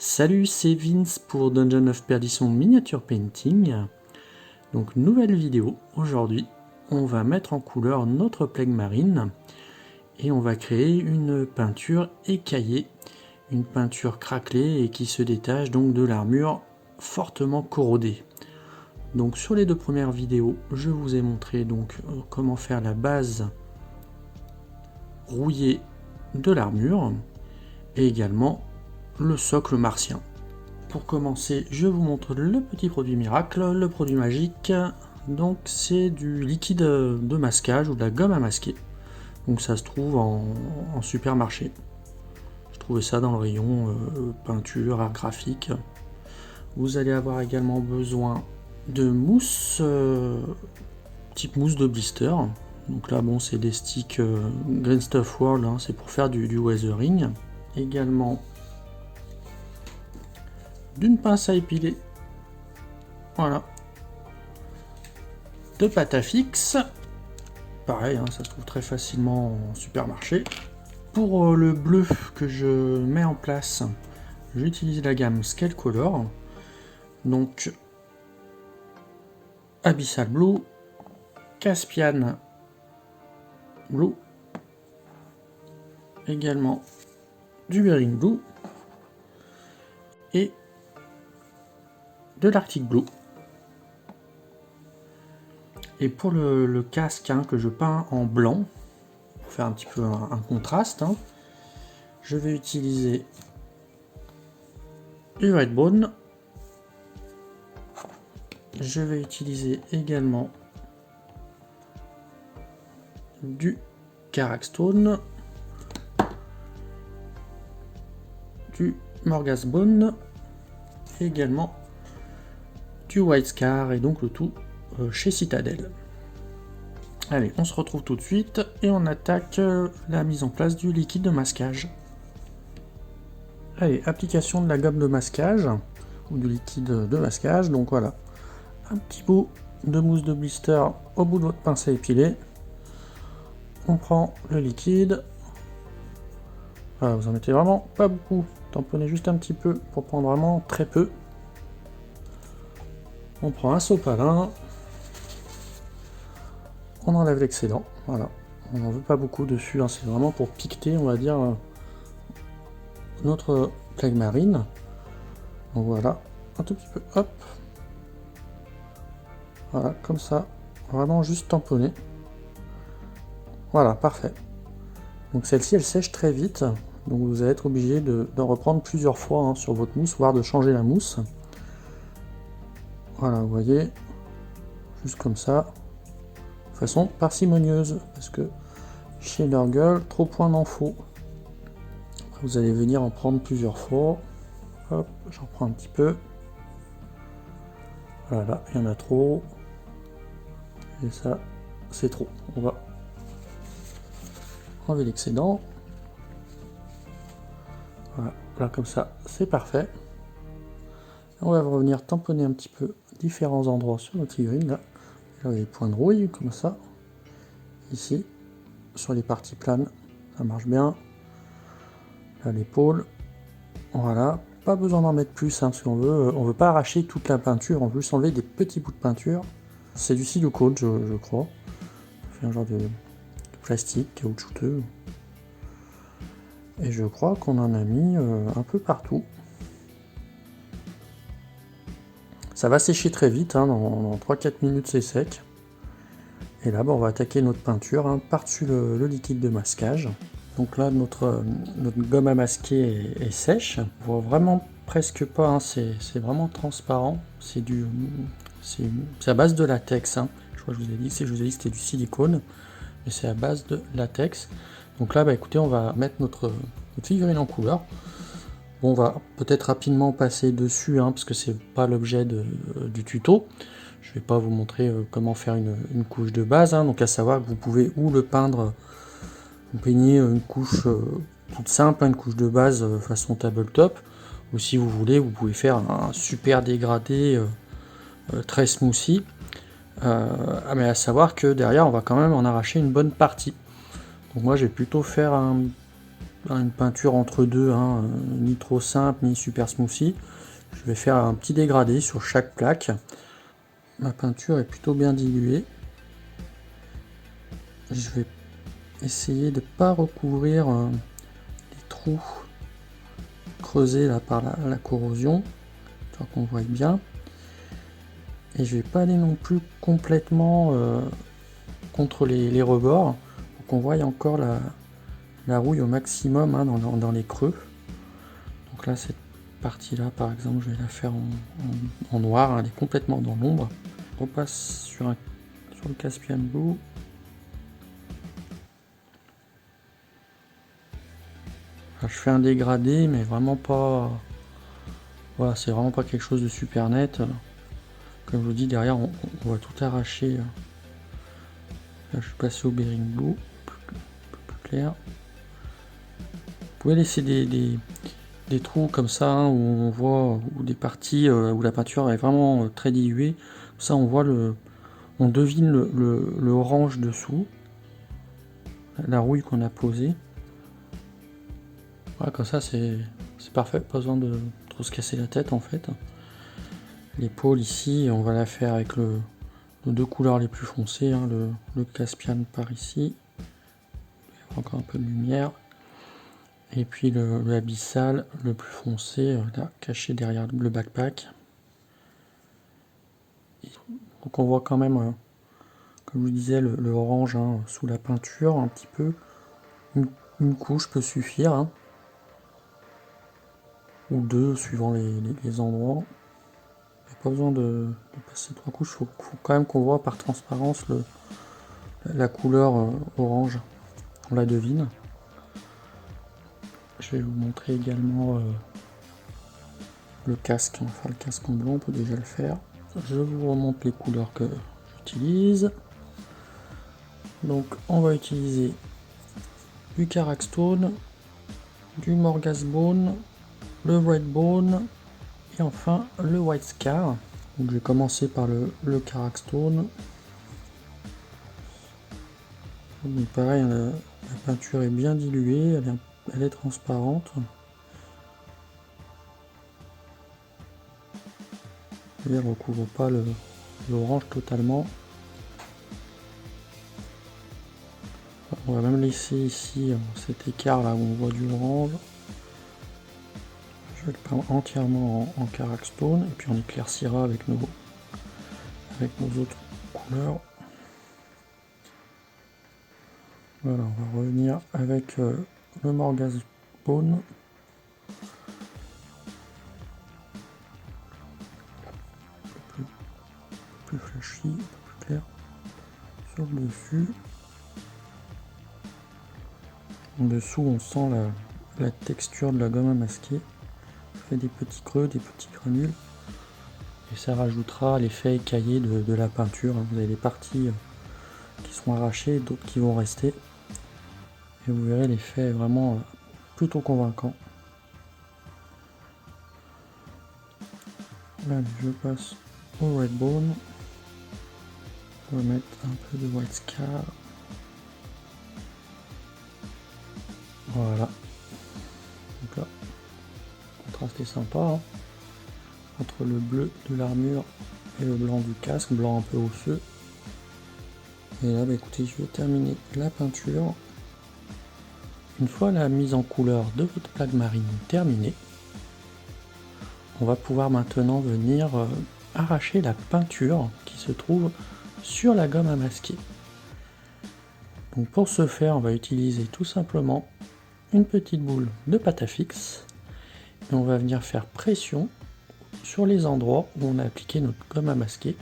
Salut, c'est Vince pour Dungeon of Perdition Miniature Painting. Donc nouvelle vidéo, aujourd'hui on va mettre en couleur notre plague marine et on va créer une peinture écaillée, une peinture craquelée et qui se détache donc de l'armure fortement corrodée. Donc sur les deux premières vidéos, je vous ai montré donc comment faire la base rouillée de l'armure et également le socle martien. Pour commencer, je vous montre le petit produit miracle, le produit magique. Donc c'est du liquide de masquage ou de la gomme à masquer. Donc ça se trouve en supermarché. Je trouvais ça dans le rayon peinture, art graphique. Vous allez avoir également besoin de mousse, type mousse de blister. Donc là bon c'est des sticks Green Stuff World, hein, c'est pour faire du weathering. Également d'une pince à épiler, voilà, de pâte à fixe, pareil, hein, ça se trouve très facilement en supermarché. Pour le bleu que je mets en place, j'utilise la gamme Scale Color, donc Abyssal Blue, Caspian Blue, également du Bering Blue et de l'Arctic Blue. Et pour le casque que je peins en blanc, pour faire un petit peu un contraste, je vais utiliser du Redbone. Je vais utiliser également du Karakstone, du Morghast-Bone, et également du White Scar, et donc le tout chez Citadel. Allez, on se retrouve tout de suite et on attaque la mise en place du liquide de masquage. Allez, application de la gomme de masquage ou du liquide de masquage. Donc voilà, un petit bout de mousse de blister au bout de votre pince à épiler. On prend le liquide. Voilà, vous en mettez vraiment pas beaucoup. Tamponnez juste un petit peu pour prendre vraiment très peu. On prend un sopalin, on enlève l'excédent, voilà, on n'en veut pas beaucoup dessus, c'est vraiment pour piqueter, on va dire, notre plague marine. Donc voilà, un tout petit peu, hop, voilà, comme ça, vraiment juste tamponner. Voilà, parfait. Donc celle-ci, elle sèche très vite, donc vous allez être obligé d'en reprendre plusieurs fois sur votre mousse, voire de changer la mousse. Voilà, vous voyez, juste comme ça, de façon parcimonieuse, parce que chez leur gueule, trop point n'en faut. Après, vous allez venir en prendre plusieurs fois. Hop, j'en prends un petit peu. Voilà, il y en a trop. Et ça, c'est trop. On va enlever l'excédent. Voilà, là comme ça, c'est parfait. On va revenir tamponner un petit peu différents endroits sur notre figurine. Là, il y a les points de rouille, comme ça. Ici, sur les parties planes, ça marche bien. Là, l'épaule. Voilà, pas besoin d'en mettre plus, parce qu'on veut pas arracher toute la peinture, on veut juste enlever des petits bouts de peinture. C'est du silicone, je crois. C'est un genre de plastique caoutchouteux. Et je crois qu'on en a mis un peu partout. Ça va sécher très vite, dans 3-4 minutes c'est sec. Et là, on va attaquer notre peinture par-dessus le liquide de masquage. Donc là, notre gomme à masquer est sèche. On voit vraiment presque pas, c'est vraiment transparent. C'est à base de latex. Je crois que je vous ai dit que c'était du silicone, mais c'est à base de latex. Donc là, écoutez, on va mettre notre figurine en couleur. Bon, on va peut-être rapidement passer dessus, parce que c'est pas l'objet du tuto. Je vais pas vous montrer comment faire une couche de base, donc à savoir que vous pouvez ou le peindre, vous peignez une couche toute simple, une couche de base façon tabletop, ou si vous voulez, vous pouvez faire un super dégradé très smoothie, mais à savoir que derrière on va quand même en arracher une bonne partie. Donc moi je vais plutôt faire un une peinture entre deux, hein, ni trop simple ni super smoothie. Je vais faire un petit dégradé sur chaque plaque. Ma peinture est plutôt bien diluée. Je vais essayer de ne pas recouvrir les trous creusés là par la corrosion, pour qu'on voit bien. Et je vais pas aller non plus complètement contre les rebords, pour qu'on voie encore la rouille au maximum, hein, dans les creux. Donc là, cette partie là par exemple, je vais la faire en noir, hein, elle est complètement dans l'ombre. On passe sur le Caspian Blue. Alors, je fais un dégradé, mais vraiment pas. Voilà, c'est vraiment pas quelque chose de super net. Comme je vous dis, derrière, on va tout arracher. Là, je suis passé au Bearing Blue, plus clair. Vous pouvez laisser des trous comme ça, hein, où on voit, ou des parties où la peinture est vraiment très diluée. Ça, on voit on devine le orange dessous, la rouille qu'on a posée. Voilà, comme ça, c'est parfait, pas besoin de trop se casser la tête en fait. L'épaule ici, on va la faire avec nos deux couleurs les plus foncées, hein, le Caspian par ici, encore un peu de lumière, et puis le abyssal le plus foncé, là, caché derrière le backpack. Donc on voit quand même, comme je vous disais, le orange, hein, sous la peinture un petit peu. Une couche peut suffire, hein, ou deux suivant les endroits. Il n'y a pas besoin de passer 3 couches, il faut quand même qu'on voit par transparence la couleur orange, on la devine. Je vais vous montrer également le casque, enfin le casque en blanc, on peut déjà le faire. Je vous remonte les couleurs que j'utilise. Donc on va utiliser du Karakstone, du Morgasbone, le Redbone et enfin le White Scar. Donc je vais commencer par le Karakstone. Donc pareil, la peinture est bien diluée, elle est transparente. Et elle ne recouvre pas l'orange totalement. On va même laisser ici cet écart là où on voit du orange. Je vais le peindre entièrement en Karakstone et puis on éclaircira avec nos autres couleurs. Voilà, on va revenir avec le Morgasbone. Plus flashy, plus clair sur le dessus. En dessous, on sent la texture de la gomme à masquer. Ça fait des petits creux, des petits granules. Et ça rajoutera l'effet écaillé de la peinture. Vous avez des parties qui seront arrachées, d'autres qui vont rester. Et vous verrez, l'effet est vraiment plutôt convaincant. Là, je passe au Redbone. On va mettre un peu de White Scar. Voilà. Donc là, le contraste est sympa, hein, entre le bleu de l'armure et le blanc du casque, blanc un peu osseux. Et là, bah, écoutez, je vais terminer la peinture. Une fois la mise en couleur de votre plaque marine terminée, on va pouvoir maintenant venir arracher la peinture qui se trouve sur la gomme à masquer. Donc pour ce faire, on va utiliser tout simplement une petite boule de pâte à fixe et on va venir faire pression sur les endroits où on a appliqué notre gomme à masquer.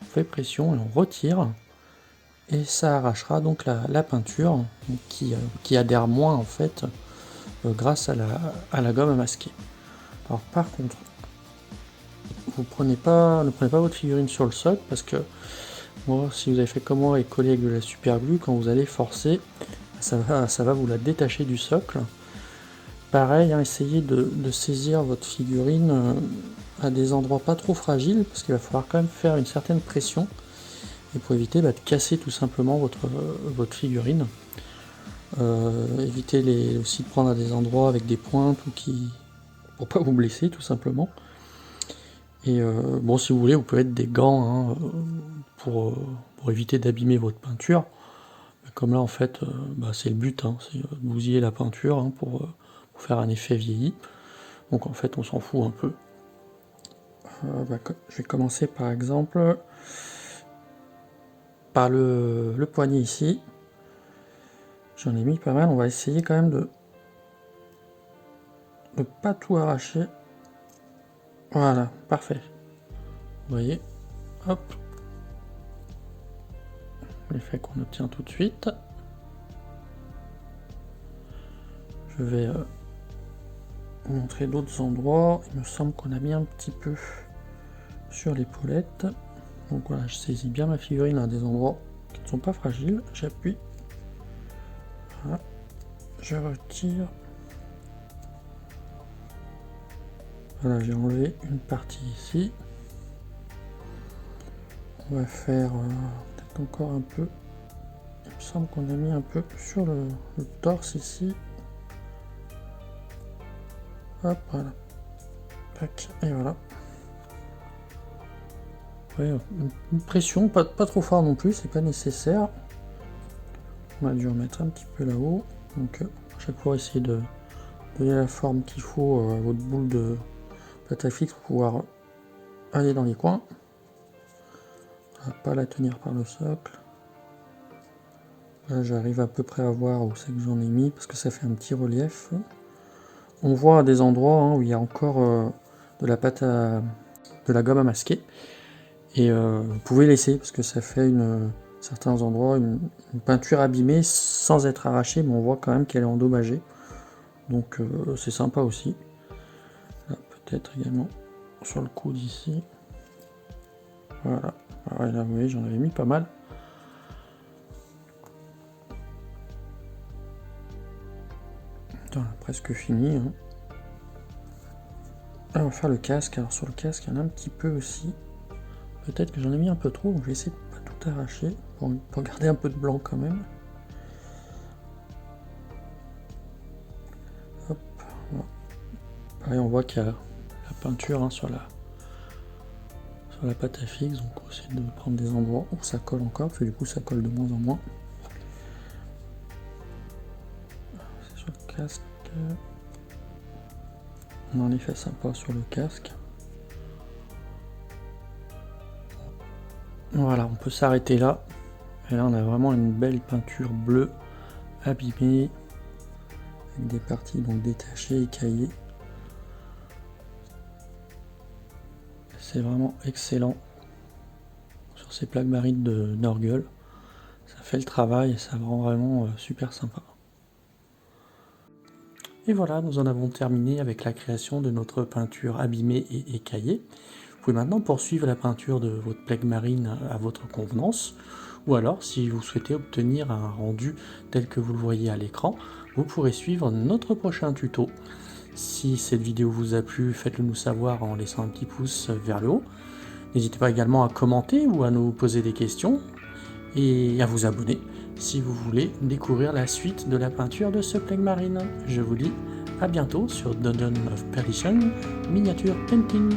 On fait pression et on retire et ça arrachera donc la peinture qui adhère moins en fait grâce à la gomme à masquer. Alors par contre, ne prenez pas votre figurine sur le socle parce que moi, si vous avez fait comme moi et collé avec de la super glue, quand vous allez forcer, ça va vous la détacher du socle. Pareil, hein, essayez de saisir votre figurine à des endroits pas trop fragiles parce qu'il va falloir quand même faire une certaine pression et pour éviter de casser tout simplement votre figurine. Évitez aussi de prendre à des endroits avec des pointes ou pour pas vous blesser tout simplement. Et bon, si vous voulez, vous pouvez mettre des gants hein, pour éviter d'abîmer votre peinture. Comme là en fait, c'est le but, hein, c'est bousiller la peinture hein, pour faire un effet vieilli. Donc en fait on s'en fout un peu. Je vais commencer par exemple par le poignet ici. J'en ai mis pas mal, on va essayer quand même de pas tout arracher. Voilà, parfait. Vous voyez, hop. L'effet qu'on obtient tout de suite. Je vais vous montrer d'autres endroits. Il me semble qu'on a mis un petit peu sur l'épaulette. Donc voilà, je saisis bien ma figurine à des endroits qui ne sont pas fragiles. J'appuie. Voilà. Je retire. Voilà, j'ai enlevé une partie ici. On va faire peut-être encore un peu. Il me semble qu'on a mis un peu sur le torse ici. Hop, voilà. Tac, et voilà. Ouais, une pression, pas trop fort non plus, c'est pas nécessaire. On a dû en mettre un petit peu là-haut. Donc à chaque fois essayer de donner la forme qu'il faut à votre boule de pâte à fixe pour pouvoir aller dans les coins. On va pas la tenir par le socle. Là j'arrive à peu près à voir où c'est que j'en ai mis parce que ça fait un petit relief. On voit à des endroits hein, où il y a encore de la gomme à masquer. Et vous pouvez laisser parce que ça fait certains endroits une peinture abîmée sans être arrachée, mais on voit quand même qu'elle est endommagée. Donc c'est sympa aussi. Peut-être également sur le coude ici. Voilà. Ah ouais, là vous voyez, j'en avais mis pas mal. On a presque fini. Hein. Alors, on va faire le casque. Alors sur le casque, il y en a un petit peu aussi. Peut-être que j'en ai mis un peu trop, donc je vais essayer de pas tout arracher pour garder un peu de blanc quand même. Hop. Voilà. Pareil, on voit qu'il y a la peinture hein, sur la pâte à fixe, donc on va essayer de prendre des endroits où ça colle encore, parce que du coup ça colle de moins en moins. C'est sur le casque. On a un effet sympa sur le casque. Voilà, on peut s'arrêter là. Et là on a vraiment une belle peinture bleue, abîmée, avec des parties donc détachées, écaillées. C'est vraiment excellent sur ces plaques marines de Norgel. Ça fait le travail et ça rend vraiment super sympa. Et voilà, nous en avons terminé avec la création de notre peinture abîmée et écaillée. Vous pouvez maintenant poursuivre la peinture de votre plaque marine à votre convenance, ou alors si vous souhaitez obtenir un rendu tel que vous le voyez à l'écran, vous pourrez suivre notre prochain tuto. Si cette vidéo vous a plu, faites-le nous savoir en laissant un petit pouce vers le haut. N'hésitez pas également à commenter ou à nous poser des questions et à vous abonner si vous voulez découvrir la suite de la peinture de ce plaque marine. Je vous dis à bientôt sur Dungeon of Perdition Miniature Painting.